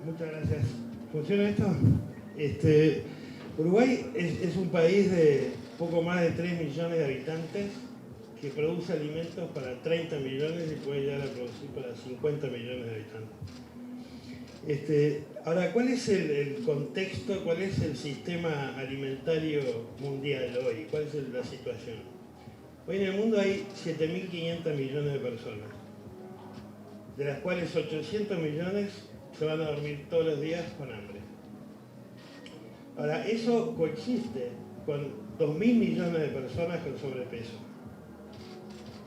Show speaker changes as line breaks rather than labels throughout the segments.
Muchas gracias. ¿Funciona esto? Uruguay es un país de poco más de 3 millones de habitantes que produce alimentos para 30 millones y puede llegar a producir para 50 millones de habitantes. Ahora, ¿cuál es el contexto, cuál es el sistema alimentario mundial hoy? ¿Cuál es la situación? Hoy en el mundo hay 7.500 millones de personas, de las cuales 800 millones se van a dormir todos los días con hambre. Ahora, eso coexiste con 2.000 millones de personas con sobrepeso,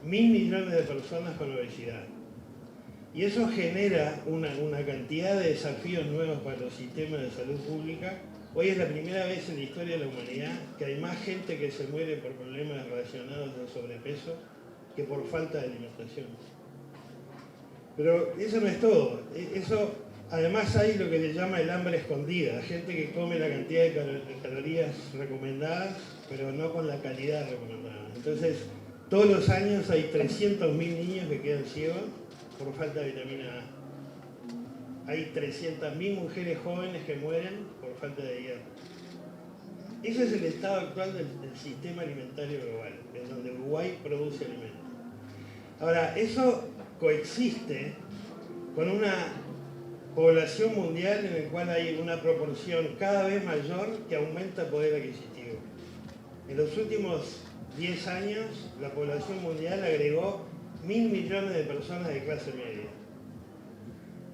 1.000 millones de personas con obesidad. Y eso genera una cantidad de desafíos nuevos para los sistemas de salud pública. Hoy es la primera vez en la historia de la humanidad que hay más gente que se muere por problemas relacionados al sobrepeso que por falta de alimentación. Pero eso no es todo. Además hay lo que se llama el hambre escondida, gente que come la cantidad de calorías recomendadas, pero no con la calidad recomendada. Entonces, todos los años hay 300.000 niños que quedan ciegos por falta de vitamina A. Hay 300.000 mujeres jóvenes que mueren por falta de hierro. Ese es el estado actual del sistema alimentario global, en donde Uruguay produce alimentos. Ahora, eso coexiste con una población mundial en la cual hay una proporción cada vez mayor que aumenta el poder adquisitivo. En los últimos 10 años, la población mundial agregó 1.000 millones de personas de clase media.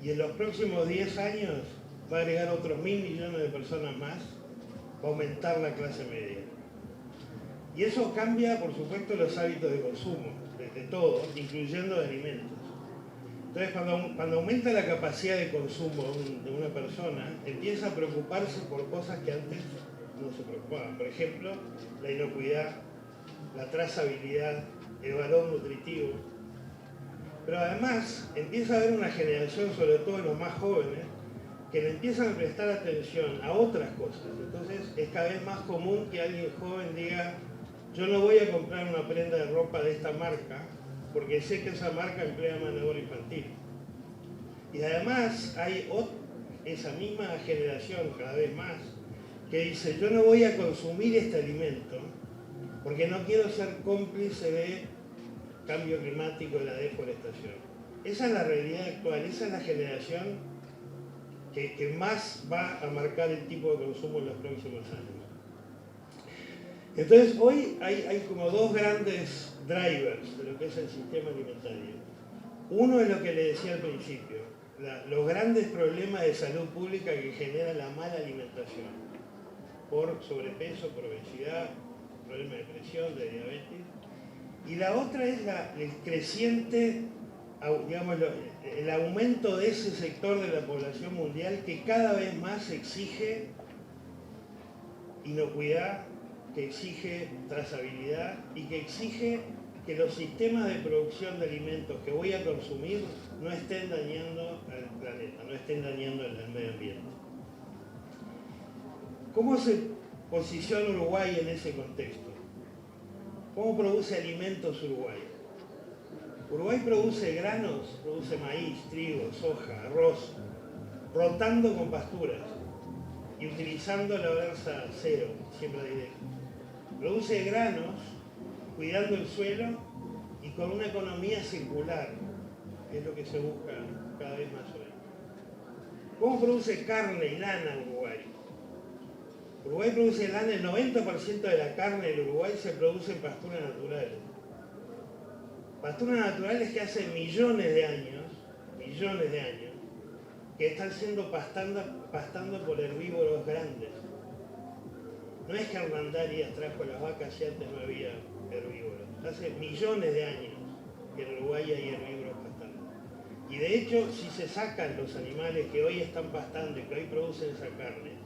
Y en los próximos 10 años va a agregar otros 1.000 millones de personas más, va a aumentar la clase media. Y eso cambia, por supuesto, los hábitos de consumo, de todo, incluyendo de alimentos. Entonces, cuando aumenta la capacidad de consumo de una persona, empieza a preocuparse por cosas que antes no se preocupaban. Por ejemplo, la inocuidad, la trazabilidad, el valor nutritivo. Pero además empieza a haber una generación, sobre todo los más jóvenes, que le empiezan a prestar atención a otras cosas. Entonces es cada vez más común que alguien joven diga: yo no voy a comprar una prenda de ropa de esta marca porque sé que esa marca emplea mano de obra infantil. Y además hay esa misma generación, cada vez más, que dice: yo no voy a consumir este alimento porque no quiero ser cómplice de cambio climático, de la deforestación. Esa es la realidad actual, esa es la generación que más va a marcar el tipo de consumo en los próximos años. Entonces, hoy hay como dos grandes drivers de lo que es el sistema alimentario. Uno es lo que le decía al principio, los grandes problemas de salud pública que genera la mala alimentación, por sobrepeso, por obesidad, problemas de presión, de diabetes. Y la otra es el creciente, digamos, el aumento de ese sector de la población mundial que cada vez más exige inocuidad, que exige trazabilidad y que exige que los sistemas de producción de alimentos que voy a consumir no estén dañando al planeta, no estén dañando al medio ambiente. ¿Cómo se posiciona Uruguay en ese contexto? ¿Cómo produce alimentos Uruguay? Uruguay produce granos, produce maíz, trigo, soja, arroz, rotando con pasturas y utilizando la balanza cero, siembra directa. Produce granos, cuidando el suelo y con una economía circular, que es lo que se busca cada vez más hoy. ¿Cómo produce carne y lana Uruguay? Uruguay produce lana, el 90% de la carne del Uruguay se produce en pasturas naturales. Pasturas naturales que hace millones de años, que están siendo pastando por herbívoros grandes. No es que Hernandarias trajo las vacas y antes no había herbívoros. Hace millones de años que en Uruguay hay herbívoros pastando. Y de hecho, si se sacan los animales que hoy están pastando y que hoy producen esa carne,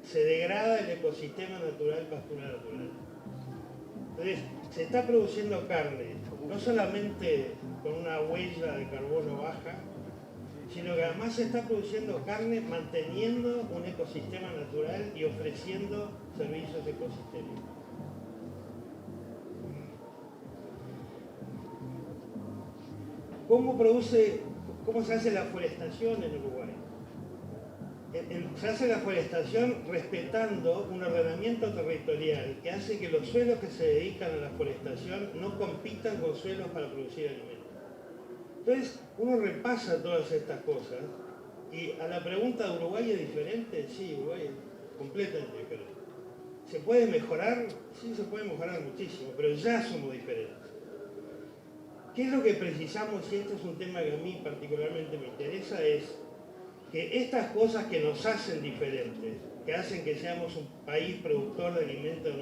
se degrada el ecosistema natural, pastura natural. Entonces, se está produciendo carne, no solamente con una huella de carbono baja, sino que además se está produciendo carne manteniendo un ecosistema natural y ofreciendo servicios ecosistémicos. ¿Cómo se hace la forestación en Uruguay? se hace la forestación respetando un ordenamiento territorial que hace que los suelos que se dedican a la forestación no compitan con suelos para producir alimentos. Entonces, uno repasa todas estas cosas y a la pregunta de Uruguay es diferente, sí, Uruguay es completamente diferente. ¿Se puede mejorar? Sí, se puede mejorar muchísimo, pero ya somos diferentes. ¿Qué es lo que precisamos? Y este es un tema que a mí particularmente me interesa, es que estas cosas que nos hacen diferentes, que hacen que seamos un país productor de alimentos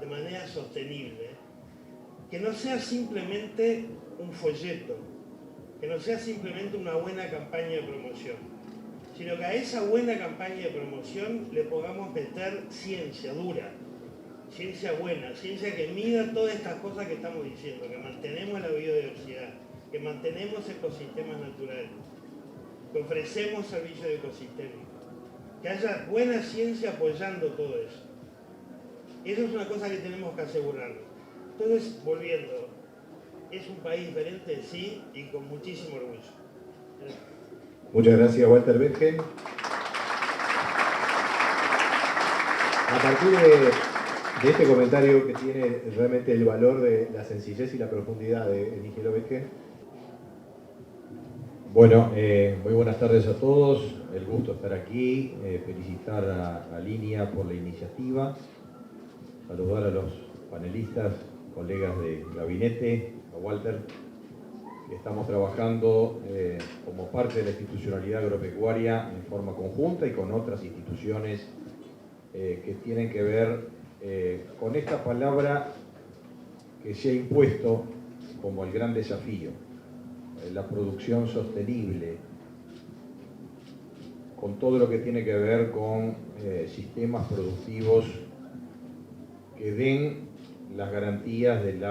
de manera sostenible, que no sea simplemente un folleto, que no sea simplemente una buena campaña de promoción, sino que a esa buena campaña de promoción le podamos meter ciencia dura, ciencia buena, ciencia que mida todas estas cosas que estamos diciendo, que mantenemos la biodiversidad, que mantenemos ecosistemas naturales, que ofrecemos servicios ecosistémicos, que haya buena ciencia apoyando todo eso. Eso es una cosa que tenemos que asegurarnos. Entonces, volviendo, es un país diferente, sí, y con muchísimo orgullo.
Muchas gracias, Walter Betgen. A partir de este comentario que tiene realmente el valor de la sencillez y la profundidad del ingeniero Betgen. Bueno, muy buenas tardes a todos, el gusto de estar aquí, felicitar a Línea por la iniciativa, saludar a los panelistas, colegas de gabinete, a Walter. Estamos trabajando como parte de la institucionalidad agropecuaria en forma conjunta y con otras instituciones que tienen que ver con esta palabra que se ha impuesto como el gran desafío, la producción sostenible, con todo lo que tiene que ver con sistemas productivos que den las garantías del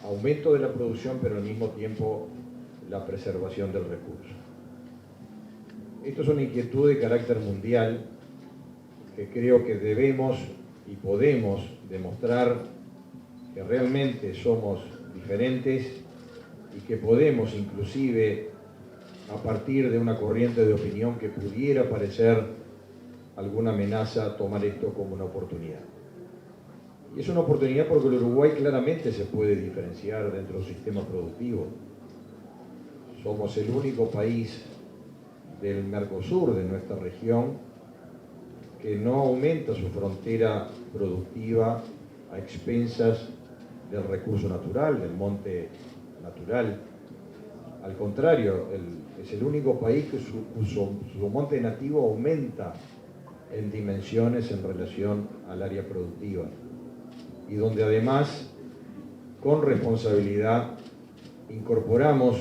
aumento de la producción, pero al mismo tiempo la preservación del recurso. Esto es una inquietud de carácter mundial que creo que debemos y podemos demostrar que realmente somos diferentes y que podemos inclusive, a partir de una corriente de opinión que pudiera parecer alguna amenaza, tomar esto como una oportunidad. Y es una oportunidad porque el Uruguay claramente se puede diferenciar dentro del sistema productivo. Somos el único país del Mercosur, de nuestra región, que no aumenta su frontera productiva a expensas del recurso natural, del monte natural. Al contrario, es el único país que su monte nativo aumenta en dimensiones en relación al área productiva, y donde además, con responsabilidad, incorporamos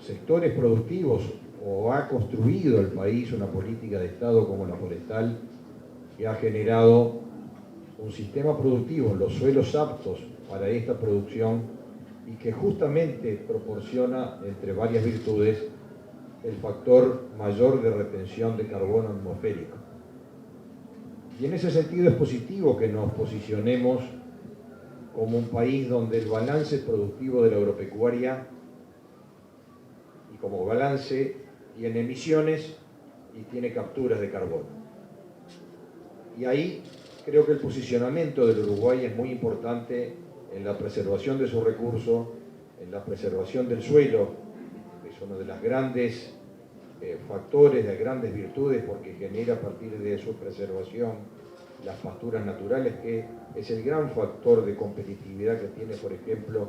sectores productivos, o ha construido el país una política de Estado como la forestal, que ha generado un sistema productivo, los suelos aptos para esta producción, y que justamente proporciona, entre varias virtudes, el factor mayor de retención de carbono atmosférico. Y en ese sentido es positivo que nos posicionemos como un país donde el balance productivo de la agropecuaria, y como balance, tiene emisiones y tiene capturas de carbono. Y ahí creo que el posicionamiento del Uruguay es muy importante en la preservación de su recurso, en la preservación del suelo, que es uno de los grandes factores, de grandes virtudes, porque genera a partir de su preservación las pasturas naturales, que es el gran factor de competitividad que tiene, por ejemplo,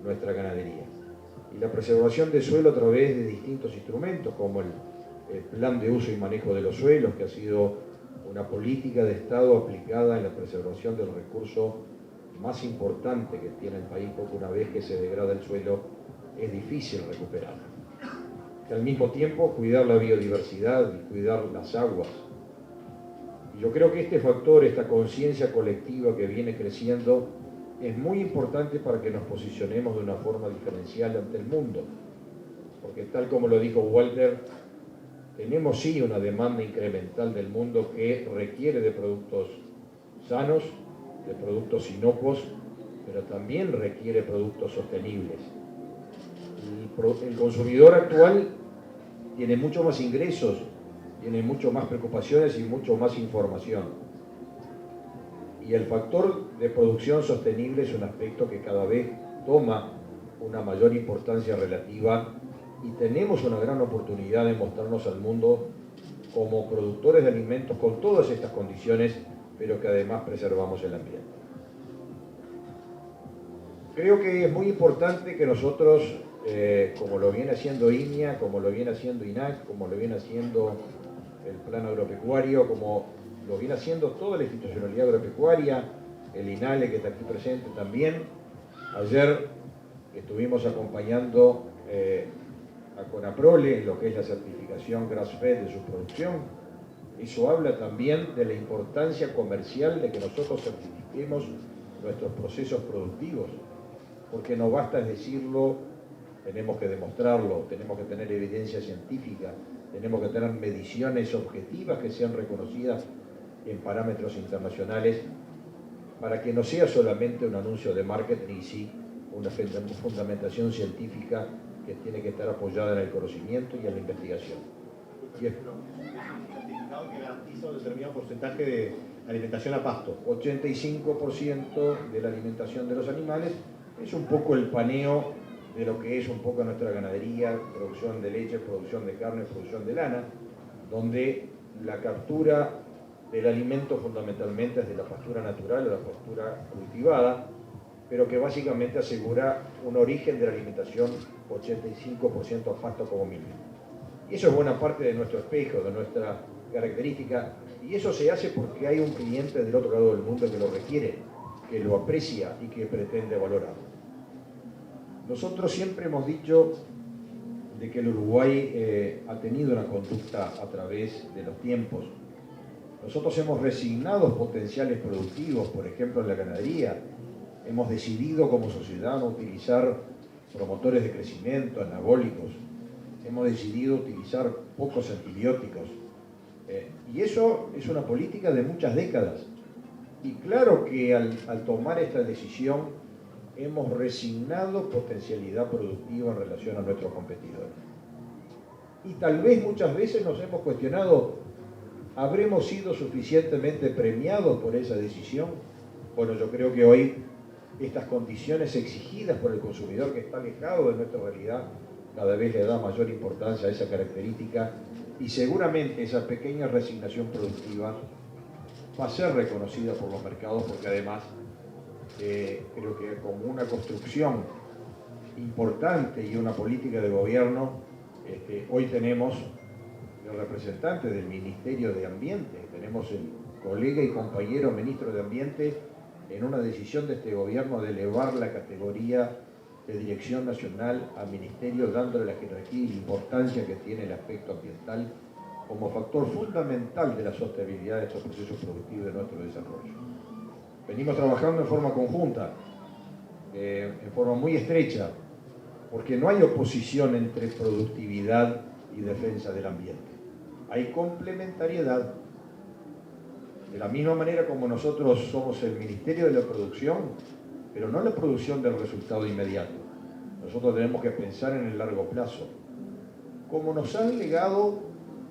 nuestra ganadería. Y la preservación del suelo a través de distintos instrumentos, como el plan de uso y manejo de los suelos, que ha sido una política de Estado aplicada en la preservación del recurso más importante que tiene el país, porque una vez que se degrada el suelo es difícil recuperarlo. Y al mismo tiempo cuidar la biodiversidad y cuidar las aguas. Y yo creo que este factor, esta conciencia colectiva que viene creciendo, es muy importante para que nos posicionemos de una forma diferencial ante el mundo. Porque tal como lo dijo Walter, tenemos sí una demanda incremental del mundo que requiere de productos sanos, de productos inocuos, pero también requiere productos sostenibles. El consumidor actual tiene mucho más ingresos, tiene mucho más preocupaciones y mucho más información. Y el factor de producción sostenible es un aspecto que cada vez toma una mayor importancia relativa y tenemos una gran oportunidad de mostrarnos al mundo como productores de alimentos con todas estas condiciones, pero que además preservamos el ambiente. Creo que es muy importante que nosotros, como lo viene haciendo INIA, como lo viene haciendo INAC, como lo viene haciendo el Plan Agropecuario, como lo viene haciendo toda la institucionalidad agropecuaria, el INALE que está aquí presente también. Ayer estuvimos acompañando a Conaprole en lo que es la certificación grass-fed de su producción. Eso habla también de la importancia comercial de que nosotros certifiquemos nuestros procesos productivos, porque no basta decirlo, tenemos que demostrarlo, tenemos que tener evidencia científica, tenemos que tener mediciones objetivas que sean reconocidas en parámetros internacionales, para que no sea solamente un anuncio de marketing y sí una fundamentación científica que tiene que estar apoyada en el conocimiento y en la investigación. Y es un certificado que garantiza un determinado porcentaje de alimentación a pasto. 85% de la alimentación de los animales es un poco el paneo de lo que es un poco nuestra ganadería, producción de leche, producción de carne, producción de lana, donde la captura del alimento fundamentalmente es de la pastura natural o la pastura cultivada, pero que básicamente asegura un origen de la alimentación 85% a pasto como mínimo. Y eso es buena parte de nuestro espejo, de nuestra característica, y eso se hace porque hay un cliente del otro lado del mundo que lo requiere, que lo aprecia y que pretende valorarlo. Nosotros siempre hemos dicho de que el Uruguay ha tenido una conducta a través de los tiempos. Nosotros hemos resignado potenciales productivos, por ejemplo en la ganadería. Hemos decidido como sociedad no utilizar promotores de crecimiento, anabólicos. Hemos decidido utilizar pocos antibióticos. Y eso es una política de muchas décadas. Y claro que al tomar esta decisión hemos resignado potencialidad productiva en relación a nuestros competidores. Y tal vez muchas veces nos hemos cuestionado, ¿habremos sido suficientemente premiados por esa decisión? Bueno, yo creo que hoy estas condiciones exigidas por el consumidor que está alejado de nuestra realidad cada vez le da mayor importancia a esa característica y seguramente esa pequeña resignación productiva va a ser reconocida por los mercados porque además creo que como una construcción importante y una política de gobierno, hoy tenemos el representante del Ministerio de Ambiente, tenemos el colega y compañero ministro de Ambiente en una decisión de este gobierno de elevar la categoría de dirección nacional a ministerio, dándole la jerarquía y la importancia que tiene el aspecto ambiental como factor fundamental de la sostenibilidad de estos procesos productivos de nuestro desarrollo. Venimos trabajando en forma conjunta, en forma muy estrecha, porque no hay oposición entre productividad y defensa del ambiente. Hay complementariedad. De la misma manera como nosotros somos el Ministerio de la Producción, pero no la producción del resultado inmediato. Nosotros tenemos que pensar en el largo plazo. Como nos han legado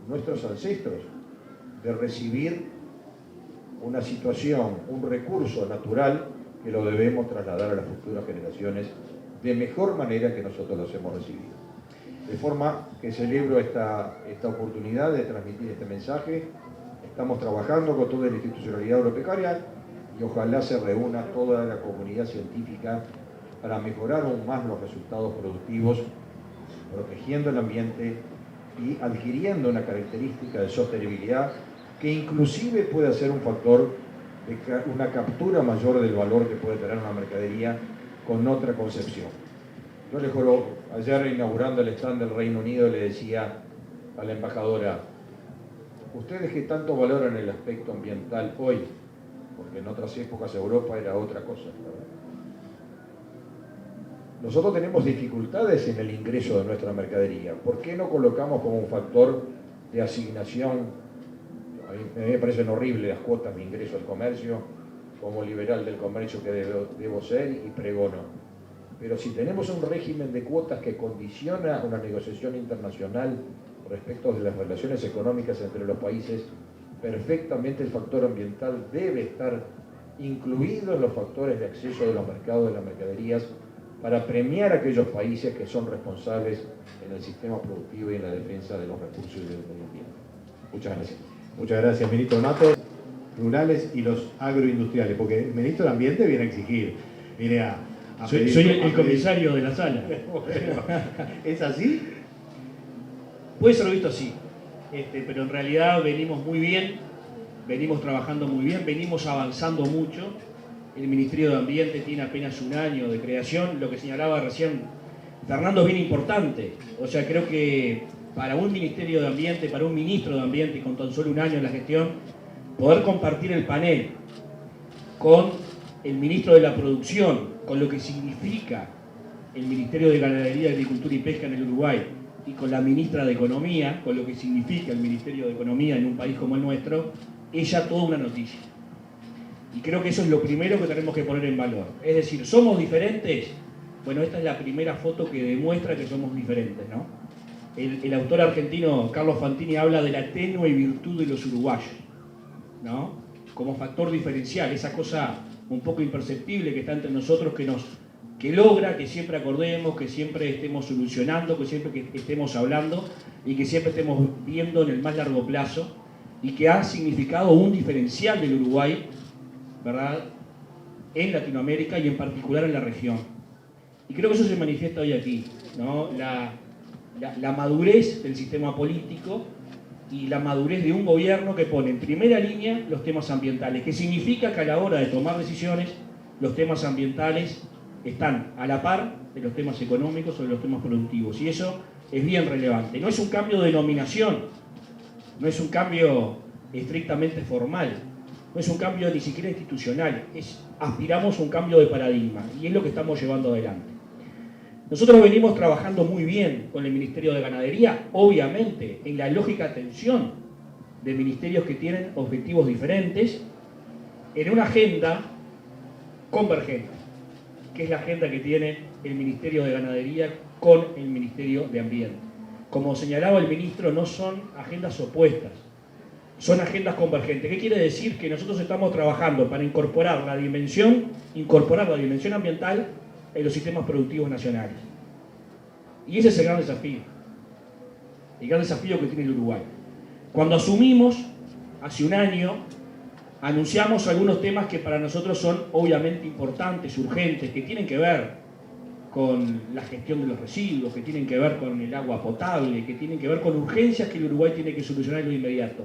nuestros ancestros, de recibir una situación, un recurso natural que lo debemos trasladar a las futuras generaciones de mejor manera que nosotros los hemos recibido. De forma que celebro esta oportunidad de transmitir este mensaje. Estamos trabajando con toda la institucionalidad agropecuaria y ojalá se reúna toda la comunidad científica para mejorar aún más los resultados productivos, protegiendo el ambiente y adquiriendo una característica de sostenibilidad que inclusive puede ser un factor de una captura mayor del valor que puede tener una mercadería con otra concepción. Yo le juro, ayer inaugurando el stand del Reino Unido le decía a la embajadora, ustedes que tanto valoran el aspecto ambiental hoy, porque en otras épocas Europa era otra cosa, ¿verdad? Nosotros tenemos dificultades en el ingreso de nuestra mercadería. ¿Por qué no colocamos como un factor de asignación? A mí me parecen horribles las cuotas de ingreso al comercio, como liberal del comercio que debo ser y pregono. Pero si tenemos un régimen de cuotas que condiciona una negociación internacional respecto de las relaciones económicas entre los países, perfectamente el factor ambiental debe estar incluido en los factores de acceso de los mercados de las mercaderías para premiar a aquellos países que son responsables en el sistema productivo y en la defensa de los recursos y del medio ambiente. Muchas gracias.
Muchas gracias, ministro Matos. Rurales y los agroindustriales, porque el ministro de Ambiente viene a exigir, viene a pedir...
Soy el comisario de la sala.
Bueno, ¿es así?
Puede ser visto así, pero en realidad venimos muy bien, venimos trabajando muy bien, venimos avanzando mucho. El Ministerio de Ambiente tiene apenas un año de creación. Lo que señalaba recién Fernando es bien importante. O sea, creo que para un Ministerio de Ambiente, para un ministro de Ambiente con tan solo un año en la gestión, poder compartir el panel con el ministro de la Producción, con lo que significa el Ministerio de Ganadería, Agricultura y Pesca en el Uruguay, y con la ministra de Economía, con lo que significa el Ministerio de Economía en un país como el nuestro, es ya toda una noticia. Y creo que eso es lo primero que tenemos que poner en valor. Es decir, ¿somos diferentes? Bueno, esta es la primera foto que demuestra que somos diferentes, ¿no? El autor argentino Carlos Fantini habla de la tenue virtud de los uruguayos, ¿no? Como factor diferencial, esa cosa un poco imperceptible que está entre nosotros que logra que siempre acordemos, que siempre estemos solucionando, que siempre que estemos hablando y que siempre estemos viendo en el más largo plazo, y que ha significado un diferencial del Uruguay, ¿verdad?, en Latinoamérica y en particular en la región. Y creo que eso se manifiesta hoy aquí, ¿no? La madurez del sistema político y la madurez de un gobierno que pone en primera línea los temas ambientales, que significa que a la hora de tomar decisiones, los temas ambientales están a la par de los temas económicos o de los temas productivos. Y eso es bien relevante. No es un cambio de denominación, no es un cambio estrictamente formal, no es un cambio ni siquiera institucional, aspiramos a un cambio de paradigma y es lo que estamos llevando adelante. Nosotros venimos trabajando muy bien con el Ministerio de Ganadería, obviamente en la lógica tensión de ministerios que tienen objetivos diferentes, en una agenda convergente, que es la agenda que tiene el Ministerio de Ganadería con el Ministerio de Ambiente. Como señalaba el ministro, no son agendas opuestas, son agendas convergentes. ¿Qué quiere decir? Que nosotros estamos trabajando para incorporar la dimensión ambiental en los sistemas productivos nacionales. Y ese es el gran desafío que tiene el Uruguay. Cuando asumimos, hace un año, anunciamos algunos temas que para nosotros son obviamente importantes, urgentes, que tienen que ver con la gestión de los residuos, que tienen que ver con el agua potable, que tienen que ver con urgencias que el Uruguay tiene que solucionar en lo inmediato.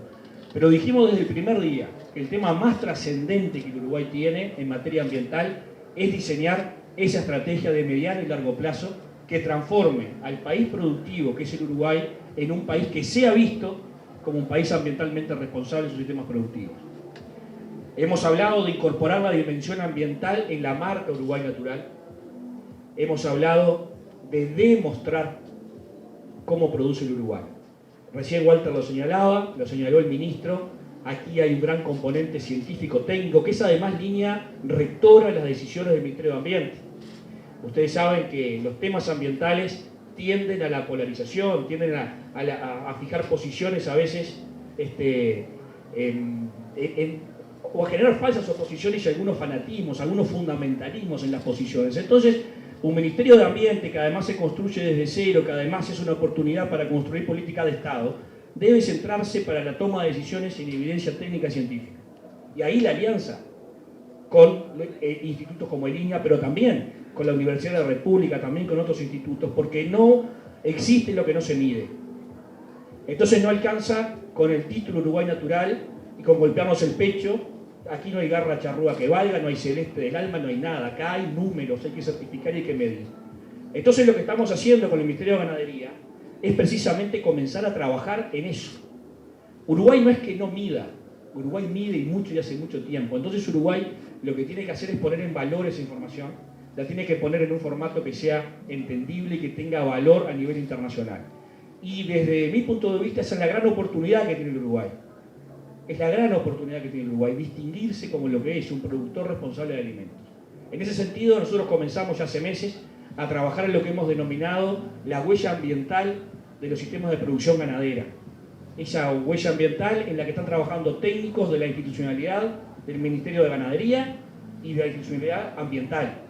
Pero dijimos desde el primer día que el tema más trascendente que el Uruguay tiene en materia ambiental es diseñar esa estrategia de mediano y largo plazo que transforme al país productivo, que es el Uruguay, en un país que sea visto como un país ambientalmente responsable en sus sistemas productivos. Hemos hablado de incorporar la dimensión ambiental en la marca Uruguay Natural. Hemos hablado de demostrar cómo produce el Uruguay. Recién Walter lo señalaba, lo señaló el ministro, aquí hay un gran componente científico-técnico, que es además línea rectora de las decisiones del Ministerio de Ambiente. Ustedes saben que los temas ambientales tienden a la polarización, tienden a fijar posiciones a veces, o a generar falsas oposiciones y algunos fanatismos, algunos fundamentalismos en las posiciones. Entonces, un Ministerio de Ambiente que además se construye desde cero, que además es una oportunidad para construir política de Estado, debe centrarse para la toma de decisiones en evidencia técnica y científica. Y ahí la alianza con institutos como el INAH, pero también con la Universidad de la República, también con otros institutos, porque no existe lo que no se mide. Entonces no alcanza con el título Uruguay Natural y con golpearnos el pecho. Aquí no hay garra charrúa que valga, no hay celeste del alma, no hay nada. Acá hay números, hay que certificar y hay que medir. Entonces lo que estamos haciendo con el Ministerio de Ganadería es precisamente comenzar a trabajar en eso. Uruguay no es que no mida, Uruguay mide y mucho y hace mucho tiempo. Entonces Uruguay lo que tiene que hacer es poner en valor esa información, la tiene que poner en un formato que sea entendible y que tenga valor a nivel internacional. Y desde mi punto de vista esa es la gran oportunidad que tiene el Uruguay. Es la gran oportunidad que tiene el Uruguay, distinguirse como lo que es un productor responsable de alimentos. En ese sentido, nosotros comenzamos ya hace meses a trabajar en lo que hemos denominado la huella ambiental de los sistemas de producción ganadera. Esa huella ambiental en la que están trabajando técnicos de la institucionalidad del Ministerio de Ganadería y de la institucionalidad ambiental,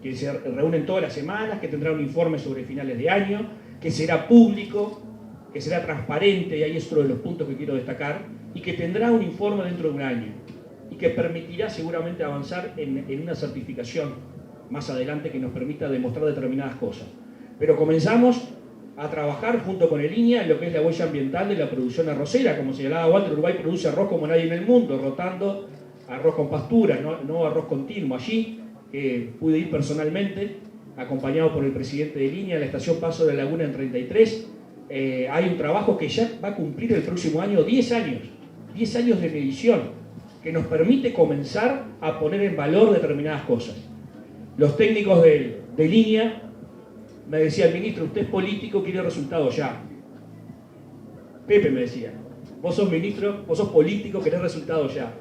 que se reúnen todas las semanas, que tendrá un informe sobre finales de año, que será público, que será transparente, y ahí es otro de los puntos que quiero destacar, y que tendrá un informe dentro de un año, y que permitirá seguramente avanzar en una certificación más adelante que nos permita demostrar determinadas cosas. Pero comenzamos a trabajar junto con el INEA en lo que es la huella ambiental de la producción arrocera. Como señalaba Walter, Uruguay produce arroz como nadie en el mundo, rotando arroz con pastura, no arroz continuo. Allí pude ir personalmente, acompañado por el presidente de INEA, a la estación Paso de la Laguna en 33. Hay un trabajo que ya va a cumplir el próximo año 10 años de medición, que nos permite comenzar a poner en valor determinadas cosas. Los técnicos de INEA me decían: ministro, usted es político, quiere resultados ya. Pepe me decía: vos sos ministro, vos sos político, querés resultados ya.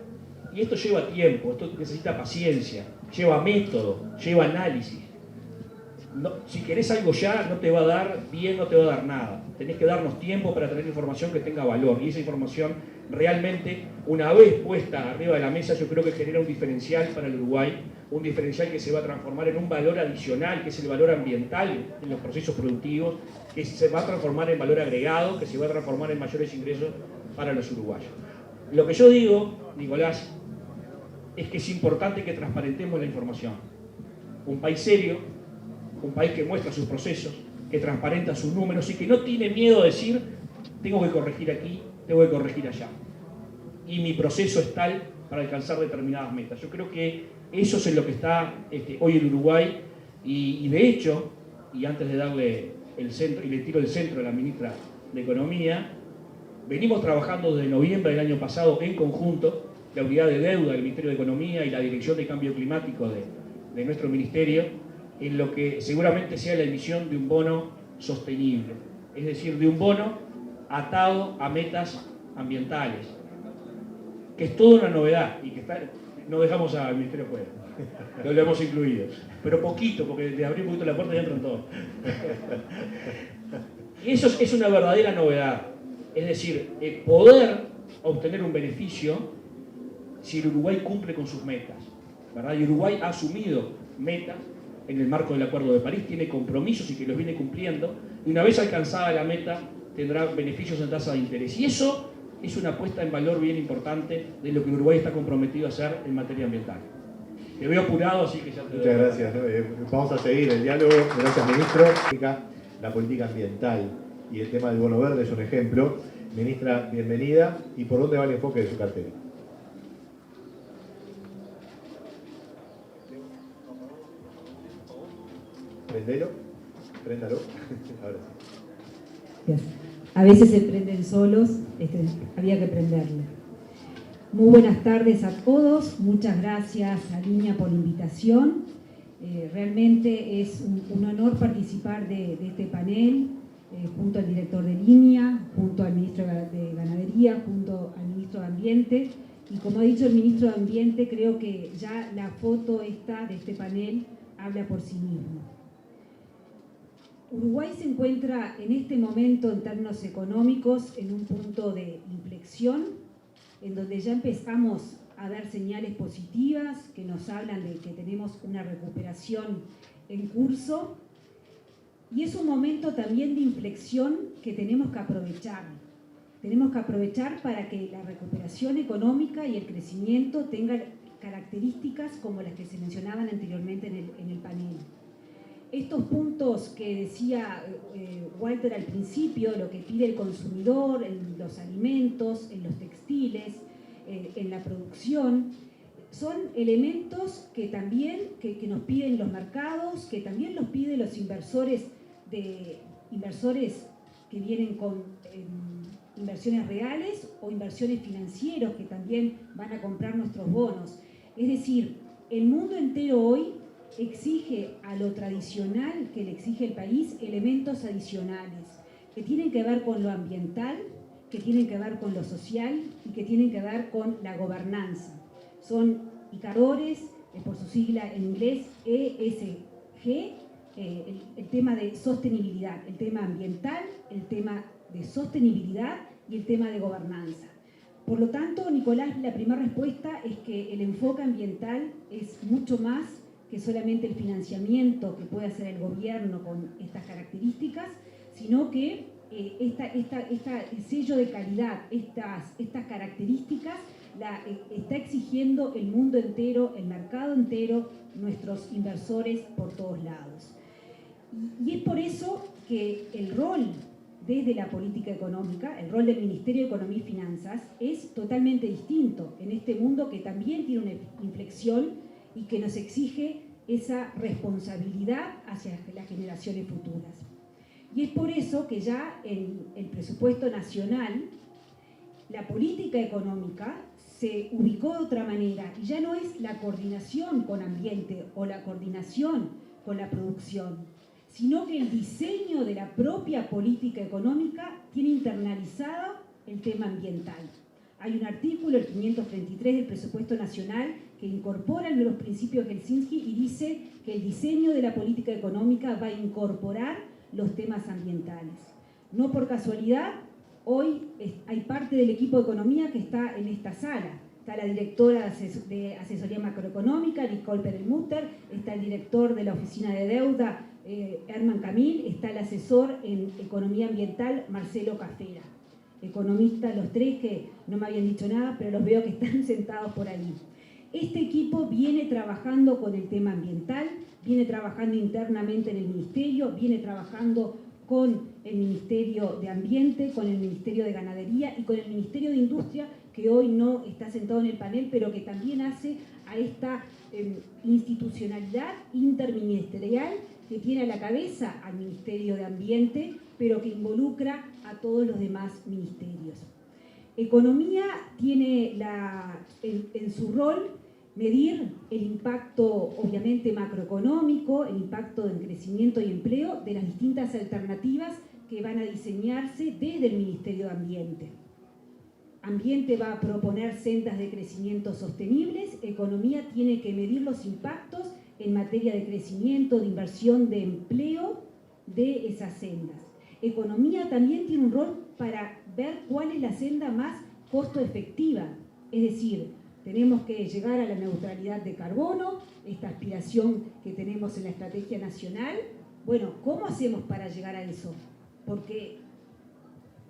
Y esto lleva tiempo, esto necesita paciencia, lleva método, lleva análisis. No, si querés algo ya, no te va a dar bien, no te va a dar nada. Tenés que darnos tiempo para tener información que tenga valor. Y esa información realmente, una vez puesta arriba de la mesa, yo creo que genera un diferencial para el Uruguay, un diferencial que se va a transformar en un valor adicional, que es el valor ambiental en los procesos productivos, que se va a transformar en valor agregado, que se va a transformar en mayores ingresos para los uruguayos. Lo que yo digo, Nicolás, es que es importante que transparentemos la información. Un país serio, un país que muestra sus procesos, que transparenta sus números y que no tiene miedo a decir: tengo que corregir aquí, tengo que corregir allá. Y mi proceso es tal para alcanzar determinadas metas. Yo creo que eso es en lo que está hoy el Uruguay, y de hecho, y antes de darle el centro, y le tiro el centro a la ministra de Economía, venimos trabajando desde noviembre del año pasado en conjunto, la unidad de deuda del Ministerio de Economía y la Dirección de Cambio Climático de nuestro ministerio, en lo que seguramente sea la emisión de un bono sostenible, es decir, de un bono atado a metas ambientales, que es toda una novedad y que no dejamos al Ministerio fuera, lo hemos incluido, pero poquito, porque le abrí un poquito la puerta y entran todos. Y eso es una verdadera novedad, es decir, poder obtener un beneficio si el Uruguay cumple con sus metas, ¿verdad? Y Uruguay ha asumido metas en el marco del Acuerdo de París, tiene compromisos y que los viene cumpliendo, y una vez alcanzada la meta tendrá beneficios en tasa de interés. Y eso es una puesta en valor bien importante de lo que Uruguay está comprometido a hacer en materia ambiental. Te veo apurado, así que ya te doy.
Muchas gracias. Vamos a seguir el diálogo. Gracias, ministro. La política ambiental y el tema del bono verde es un ejemplo. Ministra, bienvenida. ¿Y por dónde va el enfoque de su cartera? Préndalo. Ahora sí.
A veces se prenden solos, había que prenderlo. Muy buenas tardes a todos, muchas gracias a Línea por la invitación. Realmente es un honor participar de este panel, junto al director de Línea, junto al ministro de Ganadería, junto al ministro de Ambiente. Y como ha dicho el ministro de Ambiente, creo que ya la foto esta de este panel habla por sí mismo. Uruguay se encuentra en este momento en términos económicos en un punto de inflexión, en donde ya empezamos a dar señales positivas que nos hablan de que tenemos una recuperación en curso, y es un momento también de inflexión que tenemos que aprovechar. Tenemos que aprovechar para que la recuperación económica y el crecimiento tengan características como las que se mencionaban anteriormente en el panel. Estos puntos que decía Walter al principio, lo que pide el consumidor en los alimentos, en los textiles, en la producción, son elementos que también que nos piden los mercados, que también los piden los inversores que vienen con inversiones reales o inversores financieros que también van a comprar nuestros bonos. Es decir, el mundo entero hoy exige a lo tradicional que le exige el país elementos adicionales que tienen que ver con lo ambiental, que tienen que ver con lo social y que tienen que ver con la gobernanza. Son indicadores, por su sigla en inglés ESG, el tema de sostenibilidad, el tema ambiental, el tema de sostenibilidad y el tema de gobernanza. Por lo tanto, Nicolás, la primera respuesta es que el enfoque ambiental es mucho más que solamente el financiamiento que puede hacer el gobierno con estas características, sino que el sello de calidad, estas características, está exigiendo el mundo entero, el mercado entero, nuestros inversores por todos lados. Y es por eso que el rol desde la política económica, el rol del Ministerio de Economía y Finanzas es totalmente distinto en este mundo que también tiene una inflexión y que nos exige esa responsabilidad hacia las generaciones futuras. Y es por eso que ya en el presupuesto nacional la política económica se ubicó de otra manera y ya no es la coordinación con ambiente o la coordinación con la producción, sino que el diseño de la propia política económica tiene internalizado el tema ambiental. Hay un artículo, el 533 del presupuesto nacional, que incorpora los principios de Helsinki y dice que el diseño de la política económica va a incorporar los temas ambientales. No por casualidad, hoy hay parte del equipo de economía que está en esta sala. Está la directora de asesoría macroeconómica, Nicole Perelmutter, está el director de la oficina de deuda, Herman Camil, está el asesor en economía ambiental, Marcelo Cafera. Economistas los tres que no me habían dicho nada, pero los veo que están sentados por ahí. Este equipo viene trabajando con el tema ambiental, viene trabajando internamente en el Ministerio, viene trabajando con el Ministerio de Ambiente, con el Ministerio de Ganadería y con el Ministerio de Industria, que hoy no está sentado en el panel, pero que también hace a esta institucionalidad interministerial que tiene a la cabeza al Ministerio de Ambiente, pero que involucra a todos los demás ministerios. Economía tiene en su rol medir el impacto, obviamente, macroeconómico, el impacto en crecimiento y empleo de las distintas alternativas que van a diseñarse desde el Ministerio de Ambiente. Ambiente va a proponer sendas de crecimiento sostenibles, Economía tiene que medir los impactos en materia de crecimiento, de inversión, de empleo de esas sendas. Economía también tiene un rol para ver cuál es la senda más costo efectiva, es decir, tenemos que llegar a la neutralidad de carbono, esta aspiración que tenemos en la estrategia nacional. Bueno, ¿cómo hacemos para llegar a eso? Porque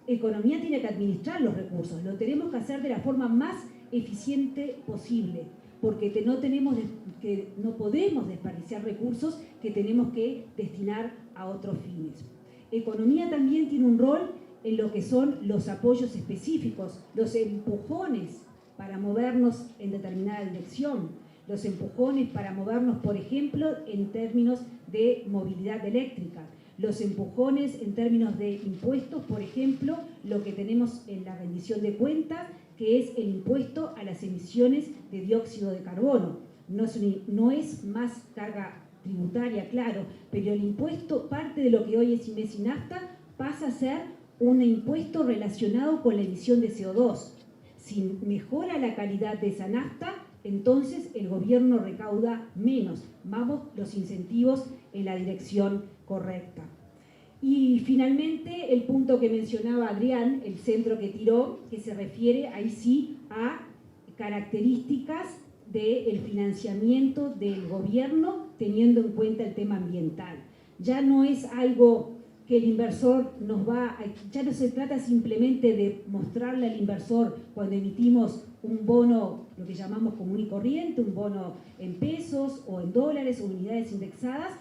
Economía tiene que administrar los recursos, lo tenemos que hacer de la forma más eficiente posible, porque no podemos desperdiciar recursos que tenemos que destinar a otros fines. Economía también tiene un rol en lo que son los apoyos específicos, los empujones para movernos en determinada dirección, los empujones para movernos, por ejemplo, en términos de movilidad eléctrica, los empujones en términos de impuestos, por ejemplo, lo que tenemos en la rendición de cuentas, que es el impuesto a las emisiones de dióxido de carbono. No es más carga tributaria, claro, pero el impuesto, parte de lo que hoy es IMES y NAFTA, pasa a ser un impuesto relacionado con la emisión de CO2. Si mejora la calidad de esa nafta, entonces el gobierno recauda menos. Vamos los incentivos en la dirección correcta. Y finalmente el punto que mencionaba Adrián, el centro que tiró, que se refiere ahí sí a características del financiamiento del gobierno teniendo en cuenta el tema ambiental. Ya no es algo que el inversor ya no se trata simplemente de mostrarle al inversor cuando emitimos un bono, lo que llamamos común y corriente, un bono en pesos o en dólares o unidades indexadas.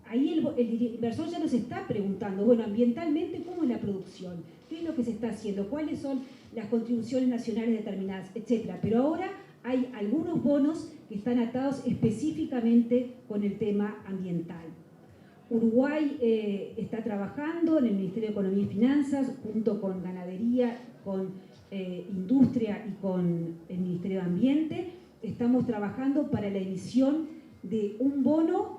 Ahí el inversor ya nos está preguntando, bueno, ambientalmente, ¿cómo es la producción? ¿Qué es lo que se está haciendo? ¿Cuáles son las contribuciones nacionales determinadas? Etcétera. Pero ahora hay algunos bonos que están atados específicamente con el tema ambiental. Uruguay está trabajando en el Ministerio de Economía y Finanzas, junto con Ganadería, con Industria y con el Ministerio de Ambiente. Estamos trabajando para la emisión de un bono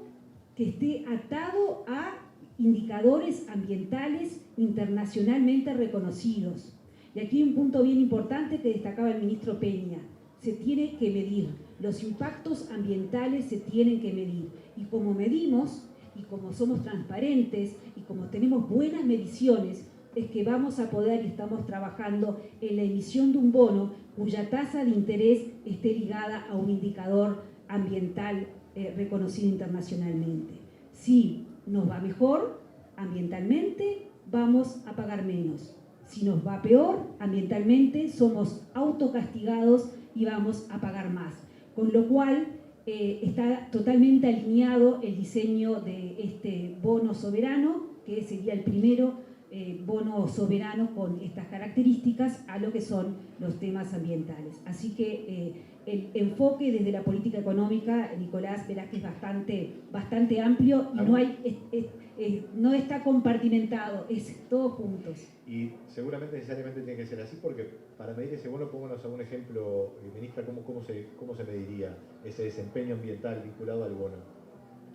que esté atado a indicadores ambientales internacionalmente reconocidos. Y aquí un punto bien importante que destacaba el ministro Peña. Se tiene que medir, los impactos ambientales se tienen que medir. Y como medimos, y como somos transparentes y como tenemos buenas mediciones, es que vamos a poder y estamos trabajando en la emisión de un bono cuya tasa de interés esté ligada a un indicador ambiental reconocido internacionalmente. Si nos va mejor ambientalmente, vamos a pagar menos. Si nos va peor ambientalmente, somos autocastigados y vamos a pagar más. Con lo cual, está totalmente alineado el diseño de este bono soberano, que sería el primero bono soberano con estas características a lo que son los temas ambientales. Así que el enfoque desde la política económica, Nicolás, verás que es bastante amplio y no está compartimentado, es todos juntos.
Y seguramente necesariamente tiene que ser así, porque para medir ese bono, pónganos algún ejemplo, ministra, ¿cómo se mediría ese desempeño ambiental vinculado al bono?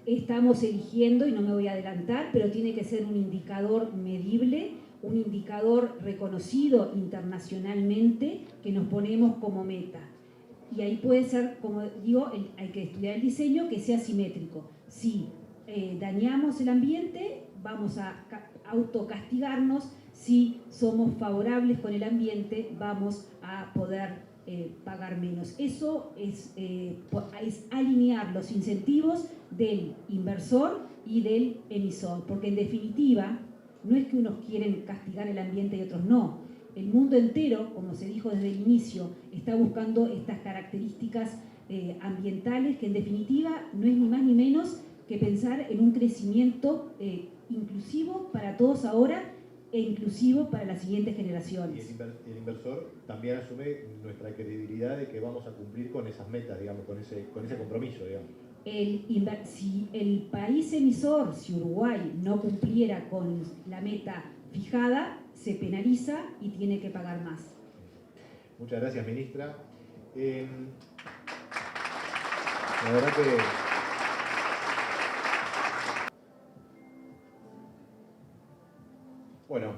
Estamos eligiendo, y no me voy a adelantar, pero tiene que ser un indicador medible, un indicador reconocido internacionalmente que nos ponemos como meta. Y ahí puede ser, como digo, hay que estudiar el diseño que sea simétrico. Si dañamos el ambiente, vamos a autocastigarnos. Si somos favorables con el ambiente, vamos a poder pagar menos. Eso es alinear los incentivos del inversor y del emisor, porque en definitiva no es que unos quieren castigar el ambiente y otros no. El mundo entero, como se dijo desde el inicio, está buscando estas características ambientales, que en definitiva no es ni más ni menos que pensar en un crecimiento inclusivo para todos ahora e inclusivo para las siguientes generaciones.
Y el inversor también asume nuestra credibilidad de que vamos a cumplir con esas metas, digamos, con ese compromiso, digamos.
Si el país emisor, si Uruguay no cumpliera con la meta fijada, se penaliza y tiene que pagar más.
Muchas gracias, ministra. La verdad que
bueno,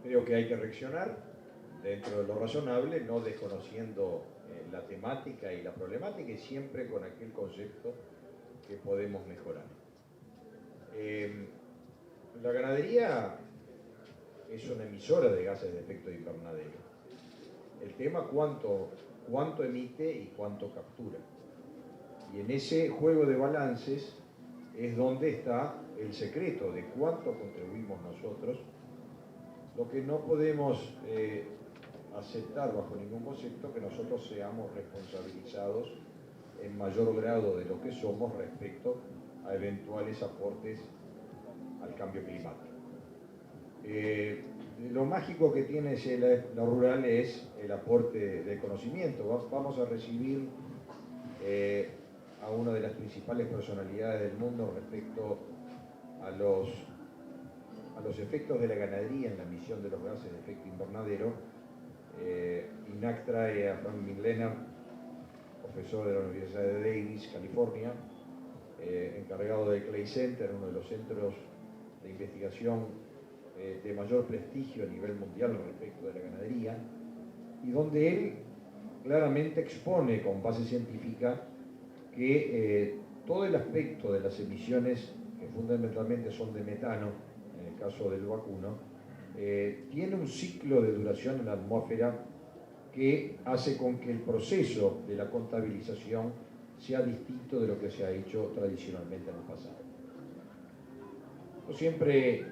creo que hay que reaccionar dentro de lo razonable, no desconociendo la temática y la problemática, y siempre con aquel concepto que podemos mejorar. La ganadería es una emisora de gases de efecto invernadero. El tema cuánto emite y cuánto captura. Y en ese juego de balances es donde está el secreto de cuánto contribuimos nosotros. Lo que no podemos aceptar bajo ningún concepto que nosotros seamos responsabilizados en mayor grado de lo que somos respecto a eventuales aportes al cambio climático. Lo mágico que tiene la rural es el aporte de conocimiento. Vamos a recibir a una de las principales personalidades del mundo respecto a los efectos de la ganadería en la emisión de los gases de efecto invernadero. INAC trae a Frank Milner, profesor de la Universidad de Davis, California, encargado del Clay Center, uno de los centros de investigación de mayor prestigio a nivel mundial respecto de la ganadería, y donde él claramente expone con base científica que todo el aspecto de las emisiones, que fundamentalmente son de metano, en el caso del vacuno, tiene un ciclo de duración en la atmósfera que hace con que el proceso de la contabilización sea distinto de lo que se ha hecho tradicionalmente en el pasado. Yo siempre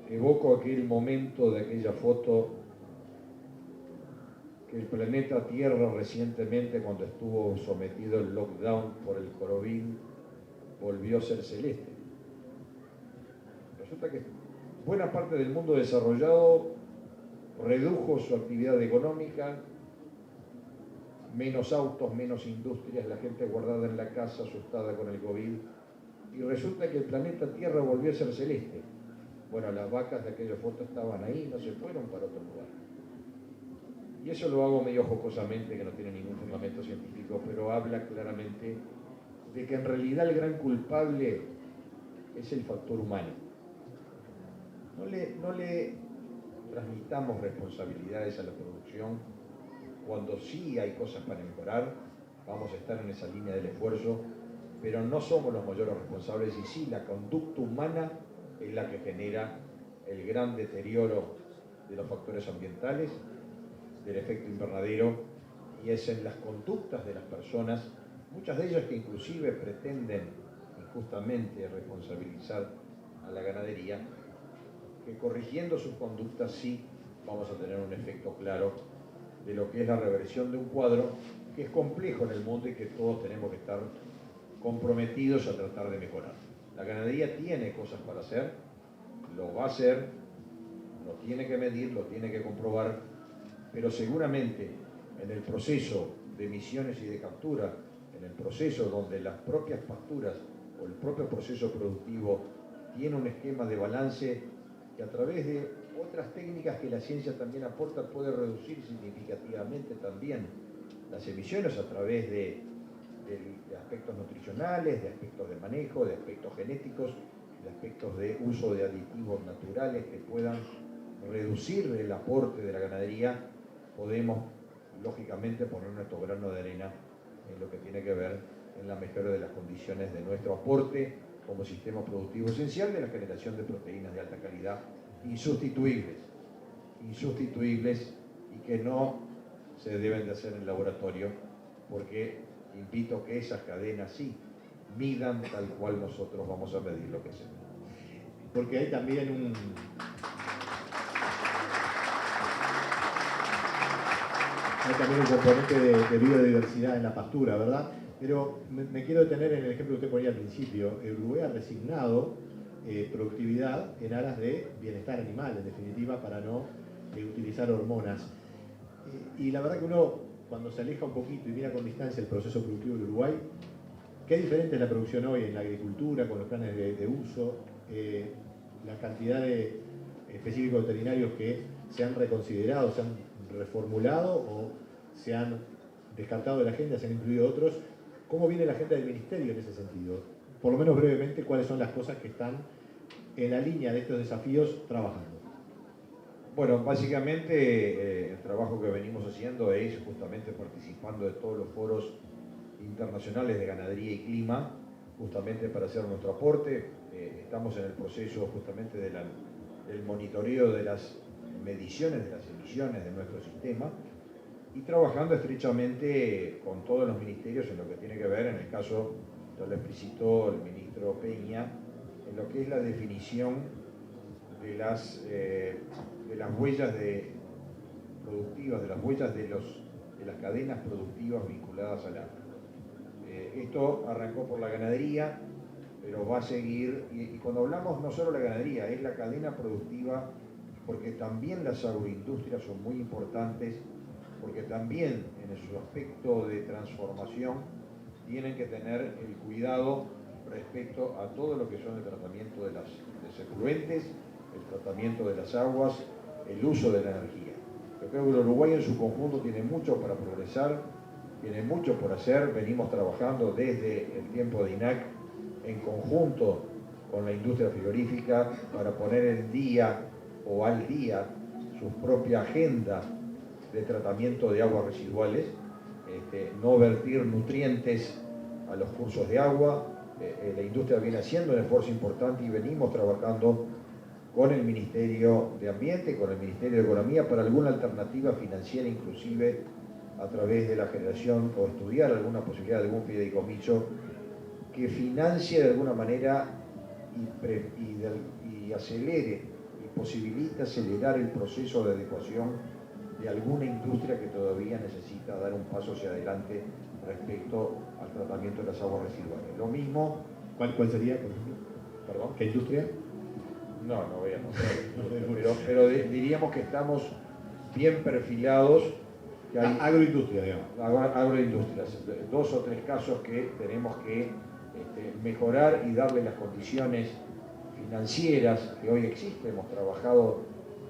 evoco aquel momento de aquella foto que el planeta Tierra recientemente, cuando estuvo sometido al lockdown por el coronavirus, volvió a ser celeste. Resulta que buena parte del mundo desarrollado redujo su actividad económica, menos autos, menos industrias, la gente guardada en la casa, asustada con el COVID, y resulta que el planeta Tierra volvió a ser celeste. Bueno, las vacas de aquella foto estaban ahí, no se fueron para otro lugar. Y eso lo hago medio jocosamente, que no tiene ningún fundamento científico, pero habla claramente de que en realidad el gran culpable es el factor humano. No le transmitamos responsabilidades a la producción cuando sí hay cosas para mejorar. Vamos a estar en esa línea del esfuerzo, pero no somos los mayores responsables y sí la conducta humana es la que genera el gran deterioro de los factores ambientales, del efecto invernadero, y es en las conductas de las personas, muchas de ellas que inclusive pretenden injustamente responsabilizar a la ganadería, que corrigiendo sus conductas sí vamos a tener un efecto claro de lo que es la reversión de un cuadro que es complejo en el mundo y que todos tenemos que estar comprometidos a tratar de mejorar. La ganadería tiene cosas para hacer, lo va a hacer, lo tiene que medir, lo tiene que comprobar, pero seguramente en el proceso de emisiones y de captura, en el proceso donde las propias pasturas o el propio proceso productivo tiene un esquema de balance que a través de otras técnicas que la ciencia también aporta puede reducir significativamente también las emisiones a través de aspectos nutricionales, de aspectos de manejo, de aspectos genéticos, de aspectos de uso de aditivos naturales que puedan reducir el aporte de la ganadería, podemos lógicamente poner nuestro grano de arena en lo que tiene que ver en la mejora de las condiciones de nuestro aporte como sistema productivo esencial de la generación de proteínas de alta calidad insustituibles y que no se deben de hacer en el laboratorio, porque invito a que esas cadenas sí midan tal cual nosotros vamos a medir lo que hacemos.
Porque hay también un componente de biodiversidad en la pastura, ¿verdad? Pero me quiero detener en el ejemplo que usted ponía al principio. El Uruguay ha resignado productividad en aras de bienestar animal, en definitiva, para no utilizar hormonas. Y la verdad que uno, cuando se aleja un poquito y mira con distancia el proceso productivo del Uruguay, qué diferente es la producción hoy en la agricultura, con los planes de uso, la cantidad de específicos veterinarios que se han reconsiderado, se han reformulado o se han descartado de la agenda, se han incluido otros. ¿Cómo viene la agenda del Ministerio en ese sentido? Por lo menos brevemente, ¿cuáles son las cosas que están en la línea de estos desafíos trabajando?
Bueno, básicamente el trabajo que venimos haciendo es justamente participando de todos los foros internacionales de ganadería y clima, justamente para hacer nuestro aporte. Estamos en el proceso justamente del monitoreo de las mediciones de las emisiones de nuestro sistema y trabajando estrechamente con todos los ministerios en lo que tiene que ver, en el caso, ya lo explicitó el ministro Peña, en lo que es la definición de las huellas productivas, de las huellas de las cadenas productivas vinculadas al agro. Esto arrancó por la ganadería, pero va a seguir, y cuando hablamos no solo de la ganadería, es la cadena productiva, porque también las agroindustrias son muy importantes, porque también en su aspecto de transformación tienen que tener el cuidado respecto a todo lo que son el tratamiento de efluentes, el tratamiento de las aguas, el uso de la energía. Yo creo que el Uruguay en su conjunto tiene mucho para progresar, tiene mucho por hacer. Venimos trabajando desde el tiempo de INAC en conjunto con la industria frigorífica para poner al día su propia agenda de tratamiento de aguas residuales, no vertir nutrientes a los cursos de agua. La industria viene haciendo un esfuerzo importante y venimos trabajando con el Ministerio de Ambiente, con el Ministerio de Economía, para alguna alternativa financiera, inclusive a través de la generación o estudiar alguna posibilidad de algún fideicomiso que financie de alguna manera y acelere y posibilite acelerar el proceso de adecuación de alguna industria que todavía necesita dar un paso hacia adelante respecto al tratamiento de las aguas residuales. Lo mismo...
¿Cuál sería, por ejemplo?
¿Perdón?
¿Qué industria?
No voy a nombrar, pero diríamos que estamos bien perfilados. Que hay
agroindustria, digamos.
Agroindustrias. 2 o 3 casos que tenemos que mejorar y darle las condiciones financieras que hoy existen. Hemos trabajado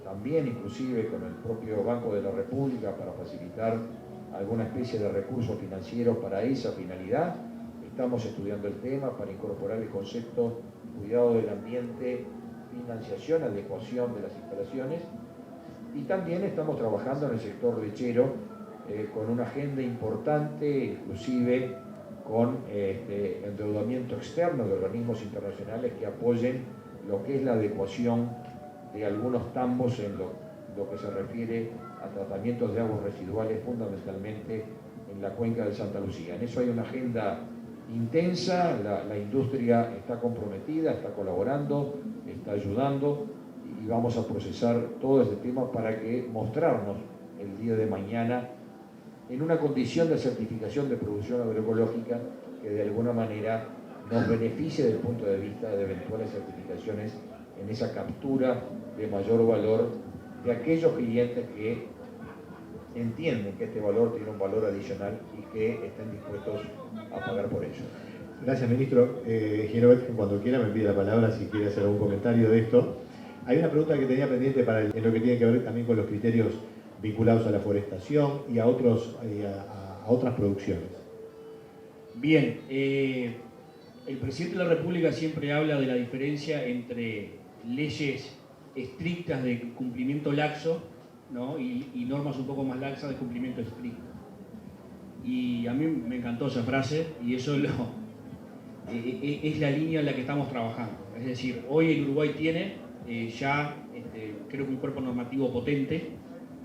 también inclusive con el propio Banco de la República para facilitar alguna especie de recursos financieros para esa finalidad. Estamos estudiando el tema para incorporar el concepto cuidado del ambiente, financiación, adecuación de las instalaciones, y también estamos trabajando en el sector lechero con una agenda importante, inclusive con endeudamiento externo de organismos internacionales que apoyen lo que es la adecuación de algunos tambos en lo que se refiere a tratamientos de aguas residuales, fundamentalmente en la cuenca de Santa Lucía. En eso hay una agenda intensa, la industria está comprometida, está colaborando, está ayudando, y vamos a procesar todo este tema para que mostrarnos el día de mañana en una condición de certificación de producción agroecológica que de alguna manera nos beneficie desde el punto de vista de eventuales certificaciones en esa captura de mayor valor de aquellos clientes que entienden que este valor tiene un valor adicional y que estén dispuestos a pagar por ello.
Gracias, ministro. Ginebra, cuando quiera me pide la palabra si quiere hacer algún comentario de esto. Hay una pregunta que tenía pendiente en lo que tiene que ver también con los criterios vinculados a la forestación y a otras producciones.
Bien, el presidente de la República siempre habla de la diferencia entre leyes estrictas de cumplimiento laxo, ¿no? y normas un poco más laxas de cumplimiento estricto. Y a mí me encantó esa frase y eso es la línea en la que estamos trabajando. Es decir, hoy el Uruguay tiene creo que un cuerpo normativo potente.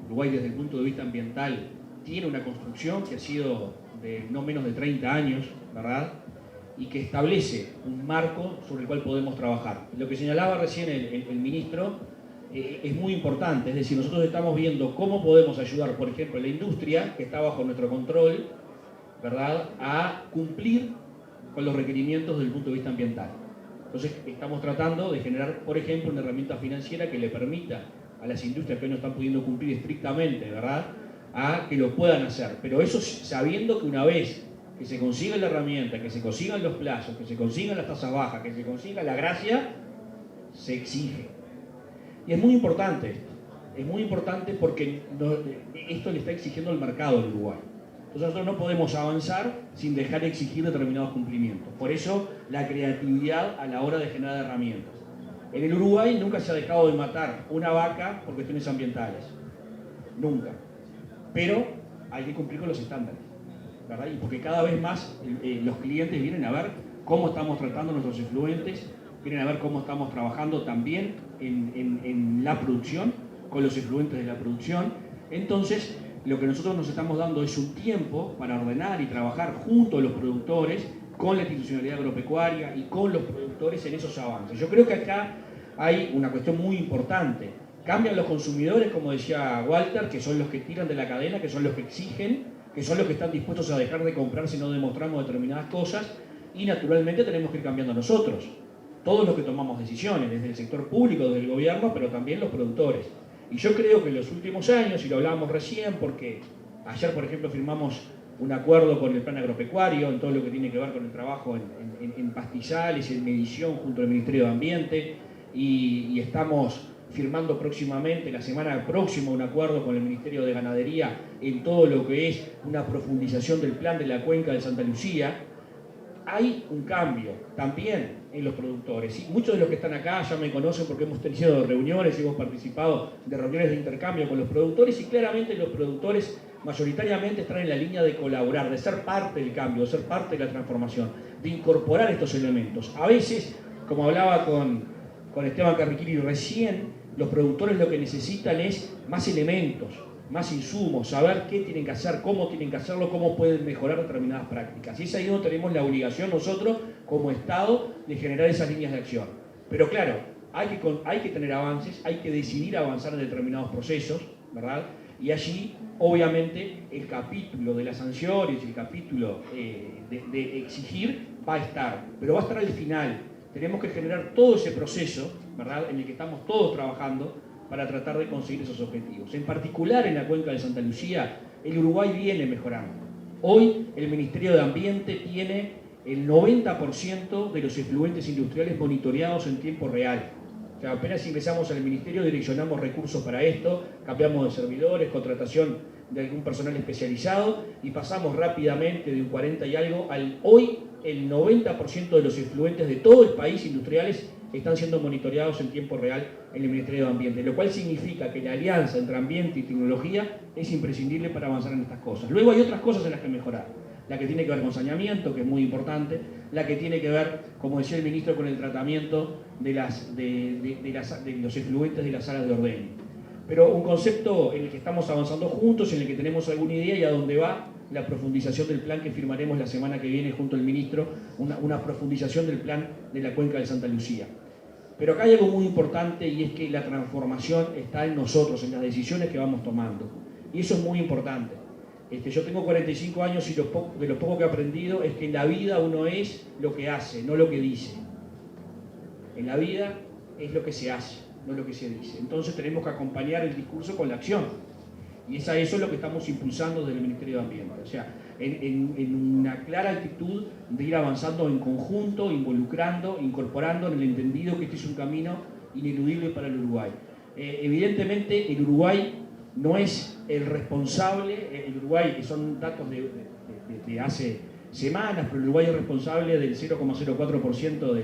Uruguay desde el punto de vista ambiental tiene una construcción que ha sido de no menos de 30 años, ¿verdad? Y que establece un marco sobre el cual podemos trabajar. Lo que señalaba recién el ministro es muy importante, es decir, nosotros estamos viendo cómo podemos ayudar, por ejemplo, a la industria, que está bajo nuestro control, ¿verdad?, a cumplir con los requerimientos desde el punto de vista ambiental. Entonces, estamos tratando de generar, por ejemplo, una herramienta financiera que le permita a las industrias que hoy no están pudiendo cumplir estrictamente, ¿verdad?, a que lo puedan hacer. Pero eso sabiendo que una vez que se consiga la herramienta, que se consigan los plazos, que se consigan las tasas bajas, que se consiga la gracia, se exige. Y es muy importante esto. Es muy importante porque esto le está exigiendo el mercado al Uruguay. Entonces nosotros no podemos avanzar sin dejar de exigir determinados cumplimientos. Por eso la creatividad a la hora de generar herramientas. En el Uruguay nunca se ha dejado de matar una vaca por cuestiones ambientales. Nunca. Pero hay que cumplir con los estándares, ¿verdad? Y porque cada vez más los clientes vienen a ver cómo estamos tratando nuestros efluentes, vienen a ver cómo estamos trabajando también en la producción, con los efluentes de la producción. Entonces, lo que nosotros nos estamos dando es un tiempo para ordenar y trabajar junto a los productores, con la institucionalidad agropecuaria y con los productores en esos avances. Yo creo que acá hay una cuestión muy importante. Cambian los consumidores, como decía Walter, que son los que tiran de la cadena, que son los que exigen, que son los que están dispuestos a dejar de comprar si no demostramos determinadas cosas, y naturalmente tenemos que ir cambiando nosotros, todos los que tomamos decisiones, desde el sector público, desde el gobierno, pero también los productores. Y yo creo que en los últimos años, y lo hablábamos recién, porque ayer, por ejemplo, firmamos un acuerdo con el plan agropecuario en todo lo que tiene que ver con el trabajo en pastizales, en medición junto al Ministerio de Ambiente, y estamos firmando próximamente, la semana próxima, un acuerdo con el Ministerio de Ganadería en todo lo que es una profundización del plan de la cuenca de Santa Lucía. Hay un cambio también en los productores. ¿Sí? Muchos de los que están acá ya me conocen porque hemos tenido reuniones y hemos participado de reuniones de intercambio con los productores, y claramente los productores mayoritariamente están en la línea de colaborar, de ser parte del cambio, de ser parte de la transformación, de incorporar estos elementos. A veces, como hablaba con Esteban Carriquiri recién, los productores lo que necesitan es más elementos, más insumos, saber qué tienen que hacer, cómo tienen que hacerlo, cómo pueden mejorar determinadas prácticas. Y es ahí donde tenemos la obligación nosotros, como Estado, de generar esas líneas de acción. Pero claro, hay que tener avances, hay que decidir avanzar en determinados procesos, ¿verdad? Y allí, obviamente, el capítulo de las sanciones, el capítulo de exigir va a estar, pero va a estar al final. Tenemos que generar todo ese proceso, ¿verdad?, en el que estamos todos trabajando para tratar de conseguir esos objetivos. En particular en la cuenca de Santa Lucía, el Uruguay viene mejorando. Hoy el Ministerio de Ambiente tiene el 90% de los efluentes industriales monitoreados en tiempo real. O sea, apenas ingresamos al Ministerio, direccionamos recursos para esto, cambiamos de servidores, contratación de algún personal especializado y pasamos rápidamente de un 40 y algo al hoy el 90% de los efluentes de todo el país industriales están siendo monitoreados en tiempo real en el Ministerio de Ambiente, lo cual significa que la alianza entre ambiente y tecnología es imprescindible para avanzar en estas cosas. Luego hay otras cosas en las que mejorar. la que tiene que ver con saneamiento, que es muy importante, la que tiene que ver, como decía el ministro, con el tratamiento de los efluentes de las áreas de ordeño. Pero un concepto en el que estamos avanzando juntos, en el que tenemos alguna idea y a dónde va la profundización del plan que firmaremos la semana que viene junto al ministro, una profundización del plan de la cuenca de Santa Lucía. Pero acá hay algo muy importante y es que la transformación está en nosotros, en las decisiones que vamos tomando. Y eso es muy importante. Yo tengo 45 años y de lo poco que he aprendido es que en la vida uno es lo que hace, no lo que dice. En la vida es lo que se hace, no lo que se dice. Entonces tenemos que acompañar el discurso con la acción. Y eso es lo que estamos impulsando desde el Ministerio de Ambiente. O sea, en una clara actitud de ir avanzando en conjunto, involucrando, incorporando en el entendido que este es un camino ineludible para el Uruguay. Evidentemente, el Uruguay no es el responsable, el Uruguay, que son datos de hace semanas, pero el Uruguay es responsable del 0,04%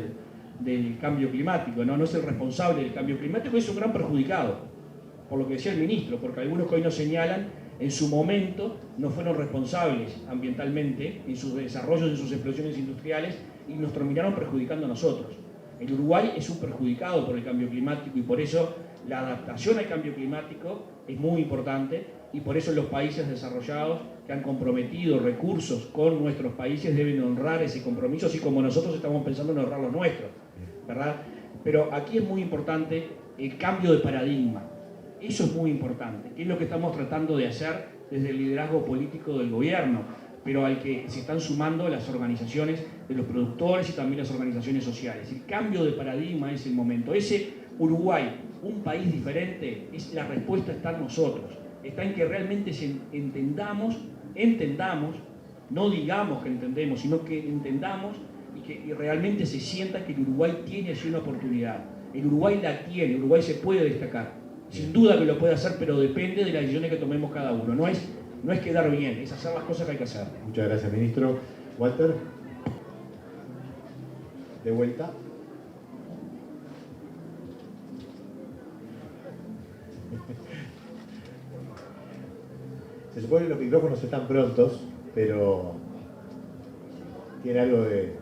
del cambio climático, ¿no? No es el responsable del cambio climático, es un gran perjudicado, por lo que decía el ministro, porque algunos que hoy nos señalan, en su momento no fueron responsables ambientalmente en sus desarrollos, en sus explosiones industriales, y nos terminaron perjudicando a nosotros. El Uruguay es un perjudicado por el cambio climático y por eso la adaptación al cambio climático es muy importante y por eso los países desarrollados que han comprometido recursos con nuestros países deben honrar ese compromiso, así como nosotros estamos pensando en honrar los nuestros, ¿verdad? Pero aquí es muy importante el cambio de paradigma. Eso es muy importante, que es lo que estamos tratando de hacer desde el liderazgo político del gobierno, pero al que se están sumando las organizaciones de los productores y también las organizaciones sociales. El cambio de paradigma es el momento. Ese Uruguay, un país diferente, la respuesta está en nosotros. Está en que realmente entendamos, no digamos que entendemos, sino que entendamos y que realmente se sienta que el Uruguay tiene allí una oportunidad. El Uruguay la tiene, el Uruguay se puede destacar. Sin duda que lo puede hacer, pero depende de las decisiones que tomemos cada uno. No es quedar bien, es hacer las cosas que hay que hacer.
Muchas gracias, ministro. Walter, de vuelta. Se supone que los micrófonos están prontos, pero tiene algo de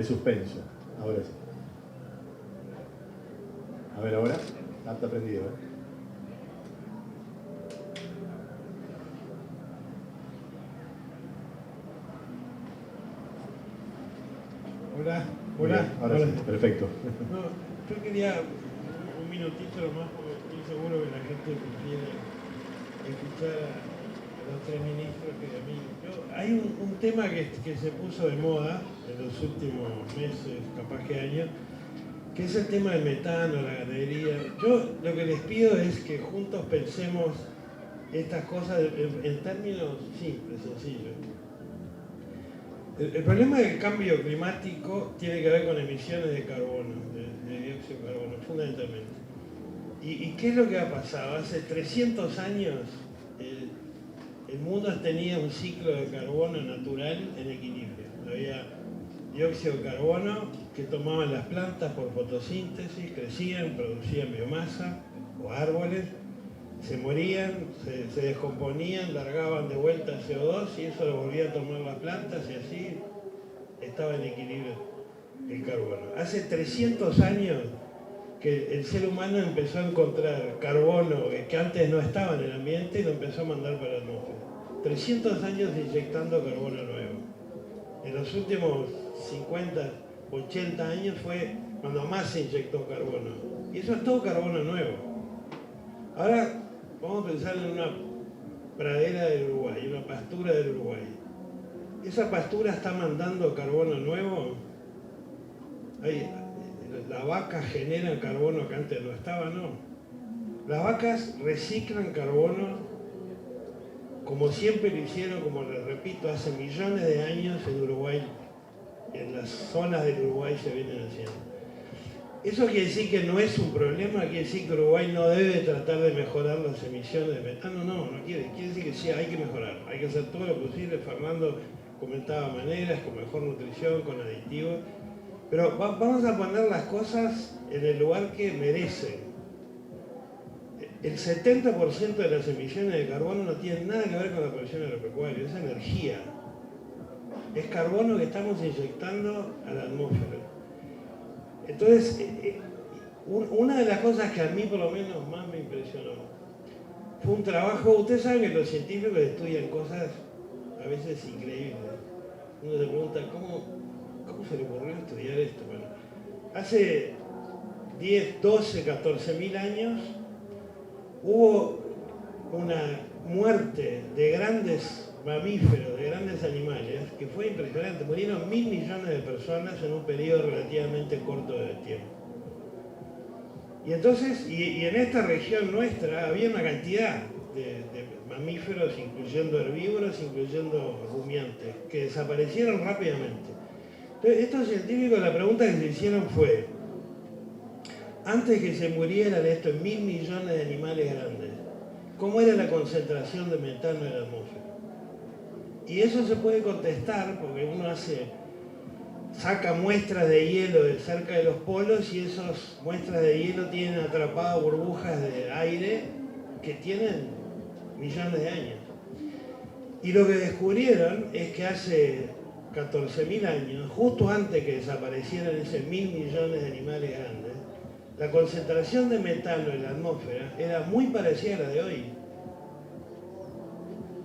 suspenso. Ahora sí. A ver, ahora. Está prendido, ¿eh?
Hola.
Ahora sí, perfecto.
No, yo quería un minutito nomás, porque estoy seguro que la gente prefiere escuchar a los tres ministros que a mí. Hay un tema que se puso de moda en los últimos meses, capaz que años, que es el tema del metano, la ganadería. Yo lo que les pido es que juntos pensemos estas cosas en términos simples, sencillos. El problema del cambio climático tiene que ver con emisiones de carbono, de dióxido de carbono, fundamentalmente. ¿Y qué es lo que ha pasado? Hace 300 años el mundo tenía un ciclo de carbono natural en equilibrio. Había dióxido de carbono que tomaban las plantas por fotosíntesis, crecían, producían biomasa o árboles, se morían, se descomponían, largaban de vuelta CO2 y eso lo volvía a tomar las plantas y así estaba en equilibrio el carbono. Hace 300 años que el ser humano empezó a encontrar carbono que antes no estaba en el ambiente y lo empezó a mandar para la atmósfera. 300 años inyectando carbono nuevo. En los últimos 50, 80 años fue cuando más se inyectó carbono. Y eso es todo carbono nuevo. Ahora vamos a pensar en una pradera del Uruguay, una pastura del Uruguay. ¿Esa pastura está mandando carbono nuevo? ¿La vaca genera carbono que antes no estaba? No. Las vacas reciclan carbono como siempre lo hicieron, como les repito, hace millones de años en Uruguay, en las zonas del Uruguay se vienen haciendo. Eso quiere decir que no es un problema, quiere decir que Uruguay no debe tratar de mejorar las emisiones de metano, no quiere decir que sí, hay que mejorar, hay que hacer todo lo posible. Fernando comentaba maneras, con mejor nutrición, con aditivos, pero vamos a poner las cosas en el lugar que merecen. el 70% de las emisiones de carbono no tienen nada que ver con la producción agropecuaria, es energía. Es carbono que estamos inyectando a la atmósfera. Entonces, una de las cosas que a mí por lo menos más me impresionó fue un trabajo, ustedes saben que los científicos estudian cosas a veces increíbles. Uno se pregunta, ¿cómo se le ocurrió estudiar esto? Bueno, hace 10, 12, 14.000 años hubo una muerte de grandes mamíferos, de grandes animales, que fue impresionante. Murieron 1.000 millones de personas en un periodo relativamente corto de tiempo. Y entonces, y en esta región nuestra había una cantidad de mamíferos, incluyendo herbívoros, incluyendo rumiantes, que desaparecieron rápidamente. Entonces, estos científicos, la pregunta que se hicieron fue, antes que se murieran estos 1.000 millones de animales grandes, ¿cómo era la concentración de metano en la atmósfera? Y eso se puede contestar porque uno saca muestras de hielo de cerca de los polos y esas muestras de hielo tienen atrapadas burbujas de aire que tienen millones de años. Y lo que descubrieron es que hace 14.000 años, justo antes que desaparecieran esos 1.000 millones de animales grandes, la concentración de metano en la atmósfera era muy parecida a la de hoy.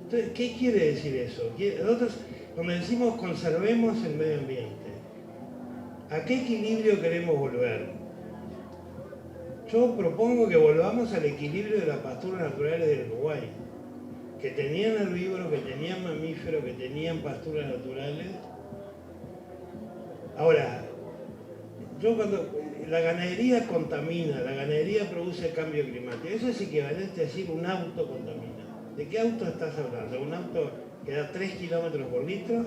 Entonces, ¿qué quiere decir eso? Nosotros, cuando decimos conservemos el medio ambiente, ¿a qué equilibrio queremos volver? Yo propongo que volvamos al equilibrio de las pasturas naturales del Uruguay, que tenían herbívoros, que tenían mamíferos, que tenían pasturas naturales. Ahora, la ganadería contamina, la ganadería produce cambio climático, eso es equivalente a decir un auto contamina. ¿De qué auto estás hablando? ¿De un auto que da 3 kilómetros por litro?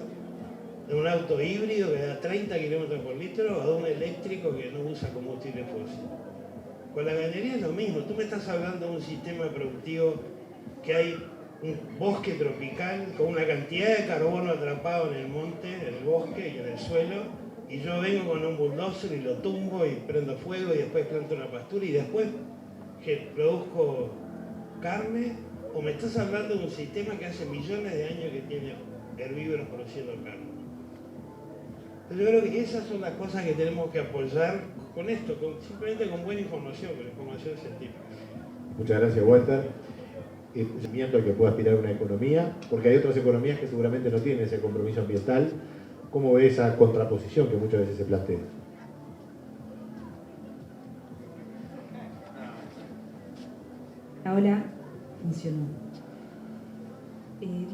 ¿De un auto híbrido que da 30 kilómetros por litro? ¿O de un eléctrico que no usa combustible fósil? Con la ganadería es lo mismo. Tú me estás hablando de un sistema productivo que hay un bosque tropical con una cantidad de carbono atrapado en el monte, en el bosque y en el suelo, y yo vengo con un bulldozer y lo tumbo y prendo fuego y después planto una pastura y después que produzco carne. ¿O me estás hablando de un sistema que hace millones de años que tiene herbívoros produciendo carne? Entonces yo creo que esas son las cosas que tenemos que apoyar con esto, simplemente con buena información, con información científica.
Muchas gracias, Walter. El conocimiento al que puede aspirar una economía, porque hay otras economías que seguramente no tienen ese compromiso ambiental. ¿Cómo ve esa contraposición que muchas veces se plantea?
Hola. Funcionó.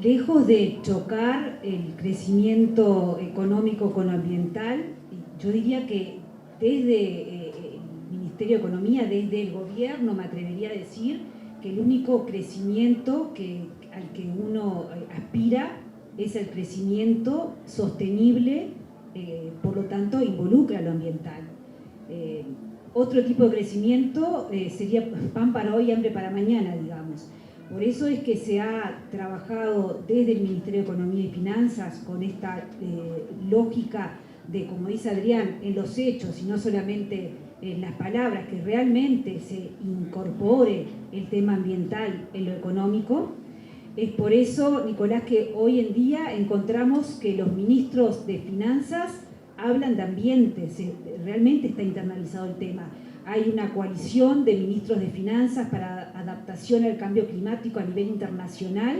Lejos de chocar el crecimiento económico con lo ambiental, yo diría que desde el Ministerio de Economía, desde el gobierno, me atrevería a decir que el único crecimiento al que uno aspira es el crecimiento sostenible, por lo tanto involucra lo ambiental. Otro tipo de crecimiento sería pan para hoy, hambre para mañana, digamos. Por eso es que se ha trabajado desde el Ministerio de Economía y Finanzas con esta lógica de, como dice Adrián, en los hechos y no solamente en las palabras, que realmente se incorpore el tema ambiental en lo económico. Es por eso, Nicolás, que hoy en día encontramos que los ministros de Finanzas hablan de ambiente, realmente está internalizado el tema. Hay una coalición de ministros de Finanzas para adaptación al cambio climático a nivel internacional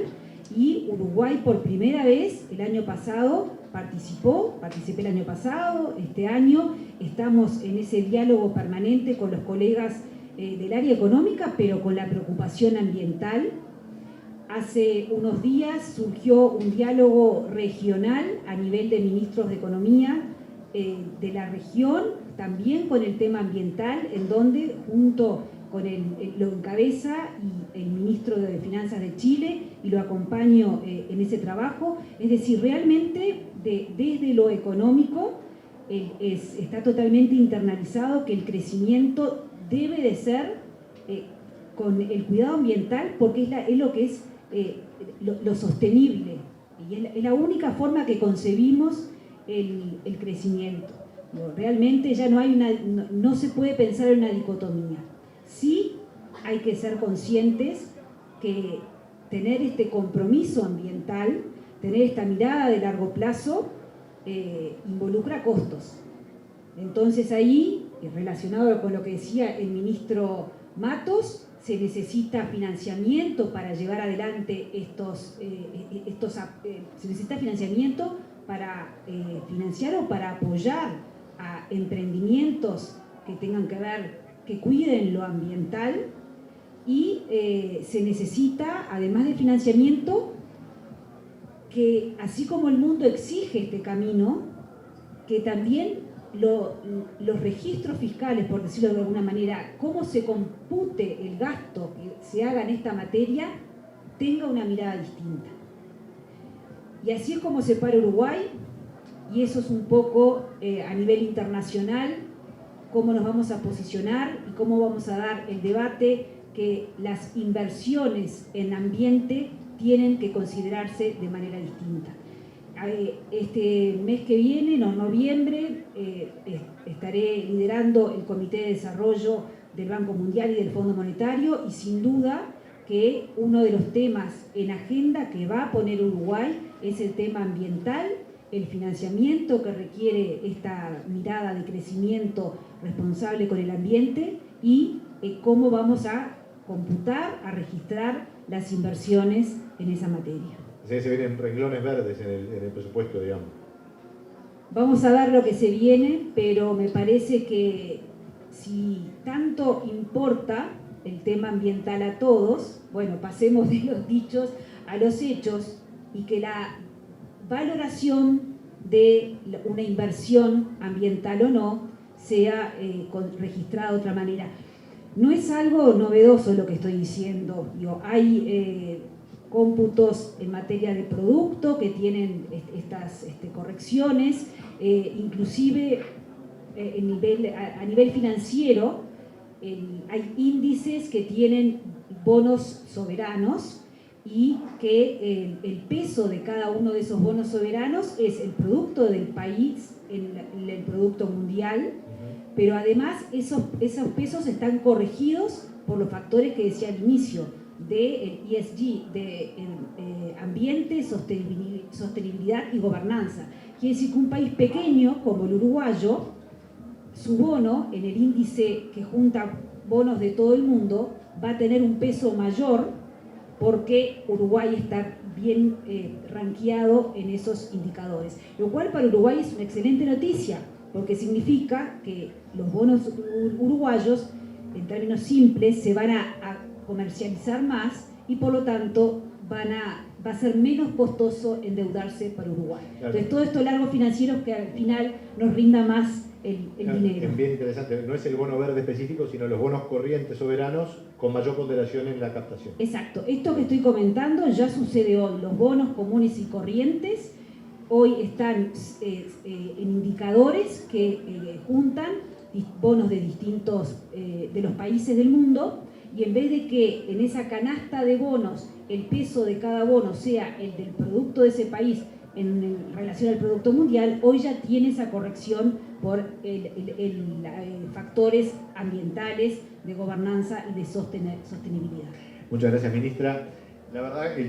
y Uruguay por primera vez el año pasado participé el año pasado, este año estamos en ese diálogo permanente con los colegas del área económica, pero con la preocupación ambiental. Hace unos días surgió un diálogo regional a nivel de ministros de Economía de la región, también con el tema ambiental, en donde junto con lo encabeza y el ministro de Finanzas de Chile y lo acompaño en ese trabajo. Es decir, realmente desde lo económico está totalmente internalizado que el crecimiento debe de ser con el cuidado ambiental, porque es lo que es lo sostenible y es la única forma que concebimos el crecimiento. Realmente ya no se puede pensar en una dicotomía. Sí, hay que ser conscientes que tener este compromiso ambiental, tener esta mirada de largo plazo, involucra costos. Entonces ahí, relacionado con lo que decía el ministro Matos, se necesita financiamiento para llevar adelante se necesita financiamiento para financiar o para apoyar a emprendimientos que tengan que ver, que cuiden lo ambiental, y se necesita, además de financiamiento, que así como el mundo exige este camino, que también los registros fiscales, por decirlo de alguna manera, cómo se compute el gasto que se haga en esta materia, tenga una mirada distinta. Y así es como se para Uruguay, y eso es un poco a nivel internacional, cómo nos vamos a posicionar y cómo vamos a dar el debate que las inversiones en ambiente tienen que considerarse de manera distinta. Este mes que viene, en noviembre, estaré liderando el Comité de Desarrollo del Banco Mundial y del Fondo Monetario, y sin duda que uno de los temas en agenda que va a poner Uruguay es el tema ambiental, el financiamiento que requiere esta mirada de crecimiento responsable con el ambiente, y cómo vamos a computar, a registrar las inversiones en esa materia.
Se vienen renglones verdes en el presupuesto, digamos.
Vamos a ver lo que se viene, pero me parece que si tanto importa el tema ambiental a todos, bueno, pasemos de los dichos a los hechos, y que la valoración de una inversión ambiental o no sea registrada de otra manera. No es algo novedoso lo que estoy diciendo. Hay cómputos en materia de producto que tienen estas correcciones, inclusive a nivel financiero hay índices que tienen bonos soberanos, y que el peso de cada uno de esos bonos soberanos es el producto del país, el producto mundial, pero además esos pesos están corregidos por los factores que decía al inicio, del ESG, de ambiente, sostenibilidad y gobernanza. Quiere decir que un país pequeño como el uruguayo, su bono en el índice que junta bonos de todo el mundo va a tener un peso mayor, porque Uruguay está bien rankeado en esos indicadores. Lo cual para Uruguay es una excelente noticia, porque significa que los bonos uruguayos, en términos simples, se van a comercializar más, y por lo tanto va a ser menos costoso endeudarse para Uruguay. Claro. Entonces todo esto largo financiero que al final nos rinda más el dinero.
Es bien interesante, no es el bono verde específico, sino los bonos corrientes soberanos con mayor ponderación en la captación.
Exacto, esto que estoy comentando ya sucede hoy. Los bonos comunes y corrientes hoy están en indicadores que juntan bonos de distintos de los países del mundo, y en vez de que en esa canasta de bonos el peso de cada bono sea el del producto de ese país en relación al producto mundial, hoy ya tiene esa corrección por factores ambientales, de gobernanza y de sostenibilidad.
Muchas gracias, ministra. La verdad,